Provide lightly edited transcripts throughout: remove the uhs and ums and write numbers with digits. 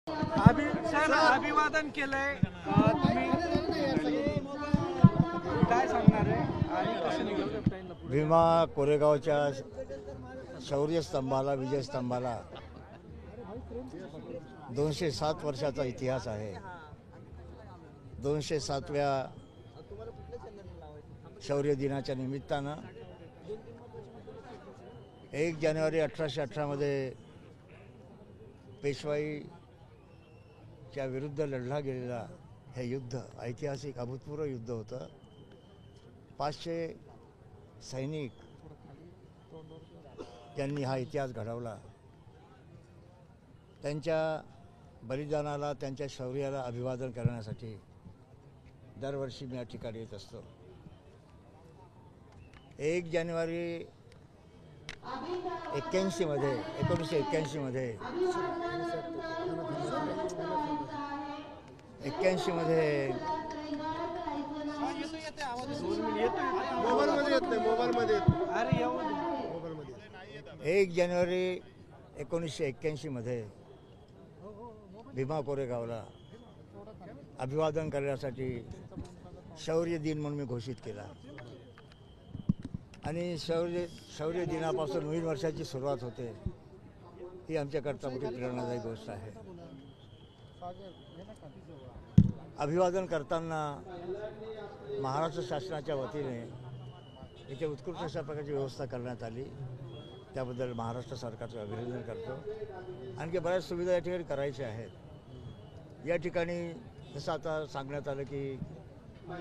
Sir अभिवादन केलंय तुम्ही काय सांगणार आहे आणि कसं निघाल करता येईल पुढे? भीमा कोरेगावच्या शौर्यस्तंभाला विजयस्तंभाला 207 वर्षाचा इतिहास आहे. 207व्या शौर्य दिनाच्या निमित्तानं 1 जानेवारी 1818 मध्ये पेशवाईच्या विरुद्ध लढला गेलेला हे युद्ध ऐतिहासिक अभूतपूर्व युद्ध होतं. 500 सैनिक यांनी हा इतिहास घडवला. त्यांच्या बलिदानाला, त्यांच्या शौर्याला अभिवादन करण्यासाठी दरवर्षी मी या ठिकाणी येत असतो. 1 जानेवारी 1981 मध्ये 81 मध्ये मोबाईलमध्ये 1 जानेवारी 1981 मध्ये भीमा कोरेगावला अभिवादन करण्यासाठी शौर्य दिन म्हणून मी घोषित केला. आणि शौर्य दिनापासून नवीन वर्षाची सुरुवात होते. ही आमच्याकरता मोठी प्रेरणादायी गोष्ट आहे. अभिवादन करताना महाराष्ट्र शासनाच्या वतीने इथे उत्कृष्ट अशा प्रकारची व्यवस्था करण्यात आली. त्याबद्दल महाराष्ट्र सरकारचं अभिनंदन करतो. आणखी बऱ्याच सुविधा या ठिकाणी करायच्या आहेत. या ठिकाणी जसं आता सांगण्यात आलं की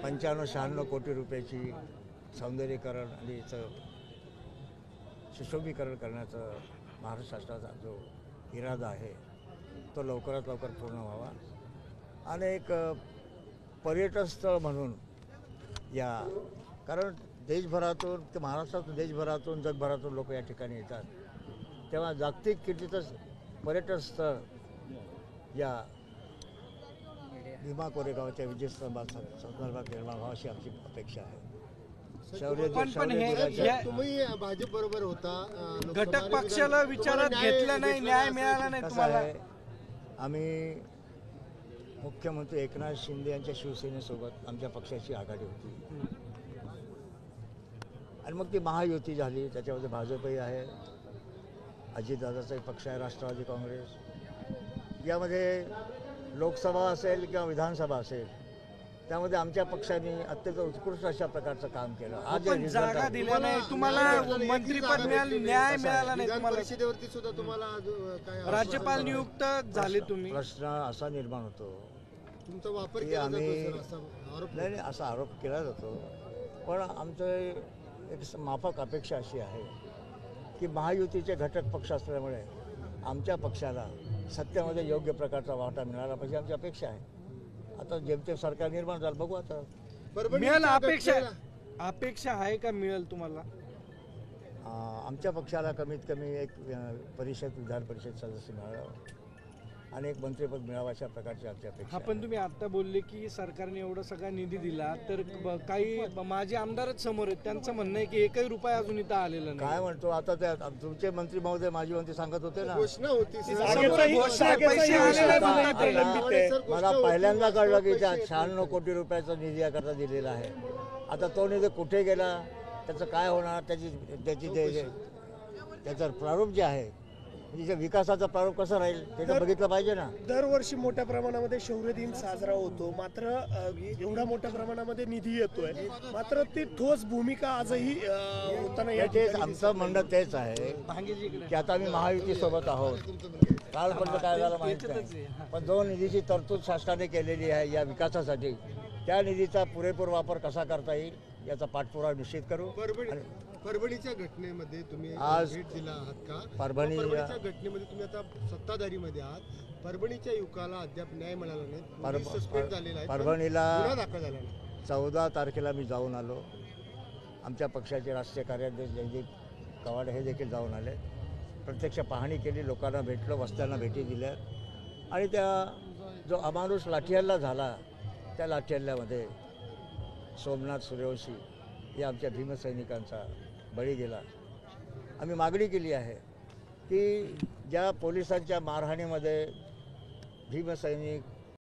95-96 कोटी रुपयाची सौंदर्यीकरण आणि सुशोभीकरण करण्याचा महाराष्ट्र शासनाचा जो इरादा आहे तो लवकरात लवकर पूर्ण व्हावा. आणि एक पर्यटन स्थळ म्हणून कारण देशभरातून ते महाराष्ट्रातून देशभरातून जगभरातून लोक या ठिकाणी येतात. तेव्हा जागतिक कीर्तीचं पर्यटन स्थळ या भीमा कोरेगावच्या विजयस्तंभात संदर्भात निर्माण व्हावं अशी आमची अपेक्षा आहे. तुम्ही भाजप बरोबर होता, घटक पक्षाला विचारात घेतलं नाही, न्याय मिळाला नाही तुम्हाला. आम्ही मुख्यमंत्री एकनाथ शिंदे यांच्या शिवसेनेसोबत आमच्या पक्षाची आघाडी होती आणि मग ती महायुती झाली. त्याच्यामध्ये भाजपही आहे, अजितदादाचा एक पक्ष आहे, राष्ट्रवादी काँग्रेस. यामध्ये लोकसभा असेल किंवा विधानसभा असेल त्यामध्ये आमच्या पक्षाने अत्यंत उत्कृष्ट अशा प्रकारचं काम केलं. आज जागा दिल्या नाही तुम्हाला, मंत्रिपद मिळालं, न्याय मिळाला नाही तुम्हाला. परिषदेवरती सुद्धा तुम्हाला राज्यपाल नियुक्त झाले तुम्ही. प्रश्न असा निर्माण होतो तुमचा वापर की केला आम्ही जातो सर, नाही असा आरोप केला जातो. पण आमचं एक माफक अपेक्षा अशी आहे की महायुतीचे घटक पक्ष असल्यामुळे आमच्या पक्षाला सत्तेमध्ये योग्य प्रकारचा वाटा मिळाला पाहिजे आमची अपेक्षा आहे. आता जेमतेम सरकार निर्माण झालं, बघू आता मिळेल. अपेक्षा आहे का मिळेल तुम्हाला? आमच्या पक्षाला कमीत कमी एक विधान परिषद सदस्य मिळावा आणि एक मंत्रिपद मिळावं अशा प्रकारची आमची अपेक्षा. पण तुम्ही आता बोलले की सरकारने एवढा सगळा निधी दिला, तर काही माझे आमदारच समोर आहेत, त्यांचं म्हणणं आहे की एकही रुपया अजून इथं आलेला नाही. काय म्हणतो आता ते तुमचे मंत्री महोदय, माजी मंत्री सांगत होते ना, घोषणा होती. मला पहिल्यांदा कळलं की त्या 96 कोटी रुपयाचा निधी याकरता दिलेला आहे. आता तो निधी कुठे गेला, त्याचं काय होणार, त्याचं प्रारूप जे आहे, म्हणजे विकासाचा प्रारूप कसा राहील ते तर बघितलं पाहिजे ना. दरवर्षी मोठ्या प्रमाणामध्ये शौर्य दिन साजरा होतो, मात्र एवढ्या मोठ्या प्रमाणामध्ये निधी येतोय, मात्र ती ठोस भूमिका आजही होताना या तेच आमचं म्हणणं तेच आहे की आता आम्ही महायुती सोबत आहोत. कालपर्यंत काय झालं माहिती नाही, पण जो निधीची तरतूद शासनाने केलेली आहे या विकासासाठी, त्या निधीचा पुरेपूर वापर कसा करता येईल याचा पाठपुरावा निश्चित करू. परभणीच्या घटनेमध्ये तुम्ही आज भेट दिला आहात का? परभणीच्या घटनेमध्ये तुम्ही आता सत्ताधारीमध्ये आहात. परभणीच्या युवकाला अद्याप न्याय मिळाला नाही, सस्पेंड झालेला आहे, परभणीला गुन्हा दाखल झाला नाही. 14 तारखेला मी जाऊन आलो. आमच्या पक्षाचे राष्ट्रीय कार्याध्यक्ष जयदीप कवाडे हे देखील जाऊन आले. प्रत्यक्ष पाहणी केली, लोकांना भेटलो, वस्त्यांना भेटी दिल्या. आणि त्या जो अमानुष लाठीहल्ला झाला त्या लाठीहल्ल्यामध्ये सोमनाथ सूर्यवंशी या आमच्या भीमसैनिकांचा बळी गेला. आम्ही मागणी केली आहे की ज्या पोलिसांच्या मारहाणीमध्ये भीमसैनिक